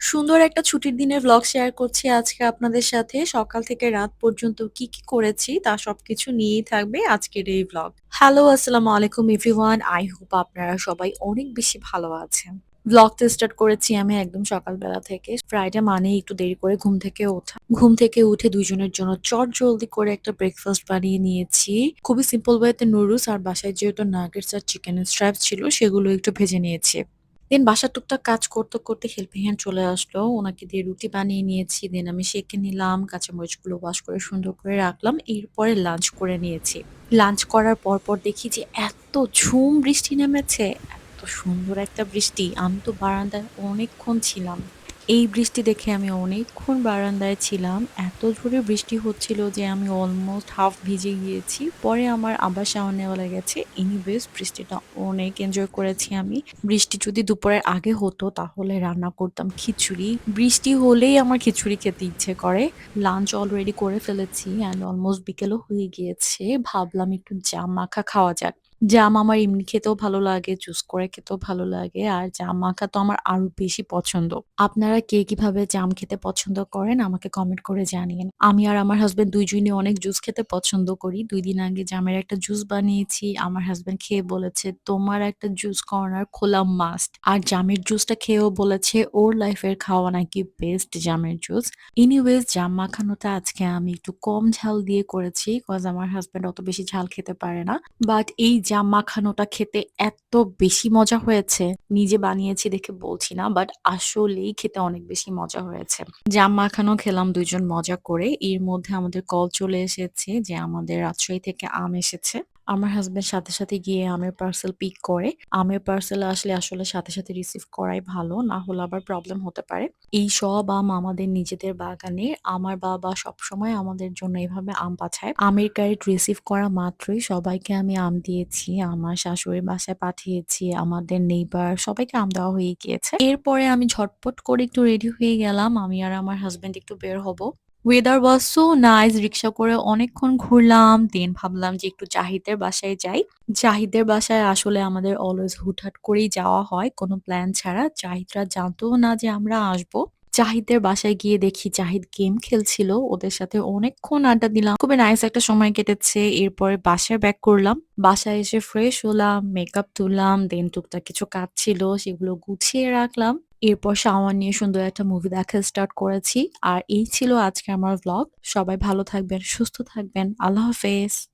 সুন্দর একটা ছুটির দিনের ভ্লগ শেয়ার করছি আজকে আপনাদের সাথে। সকাল থেকে রাত পর্যন্ত কি করেছি তা সবকিছু নিয়েই থাকবে আজকের এই ভ্লগ। হ্যালো, আসসালামু আলাইকুম এভরিওয়ান। আই হোপ আপনারা সবাই অনেক বেশি ভালো আছেন। ভ্লগটা স্টার্ট করেছি আমি একদম সকালবেলা থেকে। ফ্রাইডে মানেই একটু দেরি করে ঘুম থেকে ওঠা। ঘুম থেকে উঠে দুইজনের জন্য চটজলদি করে একটা ব্রেকফাস্ট বানিয়ে নিয়েছি। খুবই সিম্পল ওয়েতে নুডলস আর বাসায় যেহেতু নাগেটস আর চিকেনের স্ট্রাইপস ছিল সেগুলো একটু ভেজে নিয়েছি। দেন বাসার টুকটাক কাজ করতে হেল্পিং হ্যান্ড চলে আসলো। ওনাকে দিয়ে রুটি বানিয়ে নিয়েছি। দেন আমি সেঁকে নিলাম। কাঁচামরিচগুলো ওয়াশ করে সুন্দর করে রাখলাম। এরপরে লাঞ্চ করে নিয়েছি। লাঞ্চ করার পর দেখি যে এত ঝুম বৃষ্টি নেমেছে। এত সুন্দর একটা বৃষ্টি। আমি তো বারান্দায় অনেকক্ষণ ছিলাম। এই বৃষ্টি দেখে আমি অনেকক্ষণ বারান্দায় ছিলাম। এত জোরে বৃষ্টি হচ্ছিল যে আমি অলমোস্ট হাফ ভিজে গিয়েছি। পরে আমার আবার শাওয়ার নেওয়া লেগেছে। এনিওয়েজ বৃষ্টিটা অনেক এনজয় করেছি আমি। বৃষ্টি যদি দুপুরের আগে হতো তাহলে রান্না করতাম খিচুড়ি। বৃষ্টি হলেই আমার খিচুড়ি খেতে ইচ্ছে করে। লাঞ্চ অলরেডি করে ফেলেছি অ্যান্ড অলমোস্ট বিকেলও হয়ে গিয়েছে। ভাবলাম একটু জাম মাখা খাওয়া যাক। জাম আমার এমনি খেতেও ভালো লাগে, জুস করে খেতেও ভালো লাগে। আর জাম মাখা তো আমার আরো বেশি পছন্দ। আপনারা কে কিভাবে জাম খেতে পছন্দ করেন আমাকে কমেন্ট করে জানিয়েন। আমি আর আমার হাসব্যান্ড দুইজনই অনেক জুস খেতে পছন্দ করি। ২ দিন আগে জামের একটা জুস বানিয়েছি। আমার হাসব্যান্ড খেয়ে বলেছে, "তোমার একটা জুস কর্নার খোলা মাস্ট।" আর জামের জুসটা খেয়েও বলেছে ওর লাইফের খাওয়া নাকি বেস্ট জামের জুস। এনিওয়েজ জাম মাখানোটা আজকে আমি একটু কম ঝাল দিয়ে করেছি। কজ আমার হাসব্যান্ড অত বেশি ঝাল খেতে পারে না। বাট এই জাম মাখানোটা খেতে এত বেশি মজা হয়েছে। নিজে বানিয়েছি দেখে বলছি না, বাট আসলেই খেতে অনেক বেশি মজা হয়েছে। জাম মাখানো খেলাম ২ জন মজা করে। এর মধ্যে আমাদের কল চলে এসেছে যে আমাদের রাজশাহী থেকে আম এসেছে। আমার হাসব্যান্ড সাথে গিয়ে আমের পার্সেল পিক করে। আমের পার্সেল আসলে সাথে রিসিভ করাই ভালো। না হলে আবার প্রবলেম হতে পারে। এই সব আম আমাদের নিজেদের বাগানের। আমার বাবা সবসময় আমাদের জন্য এভাবে আম পাঠায়। আমের ক্যারেট রিসিভ করা মাত্রই সবাইকে আমি আম দিয়েছি। আমার শাশুড়ির বাসায় পাঠিয়েছি। আমাদের নেইবার সবাইকে আম দেওয়া হয়ে গিয়েছে। এরপরে আমি ঝটপট করে একটু রেডি হয়ে গেলাম। আমি আর আমার হাসব্যান্ড একটু বের হব। Weather was so nice. Rickshaw করে অনেকক্ষণ ঘুরলাম। দেন ভাবলাম যে একটু জাহিদের বাসায় যাই। জাহিদের বাসায় আসলে আমাদের অলওয়েজ হুটহাট করেই যাওয়া হয় কোনো প্ল্যান ছাড়া। জাহিদরা জানতোও না যে আমরা আসবো। জাহিদের বাসায় গিয়ে দেখি জাহিদ গেম খেলছিল। ওদের সাথে অনেকক্ষণ আড্ডা দিলাম। খুবই নাইস একটা সময় কেটেছে। এরপরে বাসায় ব্যাক করলাম। বাসায় এসে ফ্রেশ হলাম, মেকআপ তুললাম। দেন টুকটাক কিছু কাজ ছিল সেগুলো গুছিয়ে রাখলাম। এরপর শাওয়ার নিয়ে সুন্দর একটা মুভি দেখা স্টার্ট করেছি। আর এই ছিল আজকে আমার ভ্লগ। সবাই ভালো থাকবেন, সুস্থ থাকবেন। আল্লাহ হাফেজ।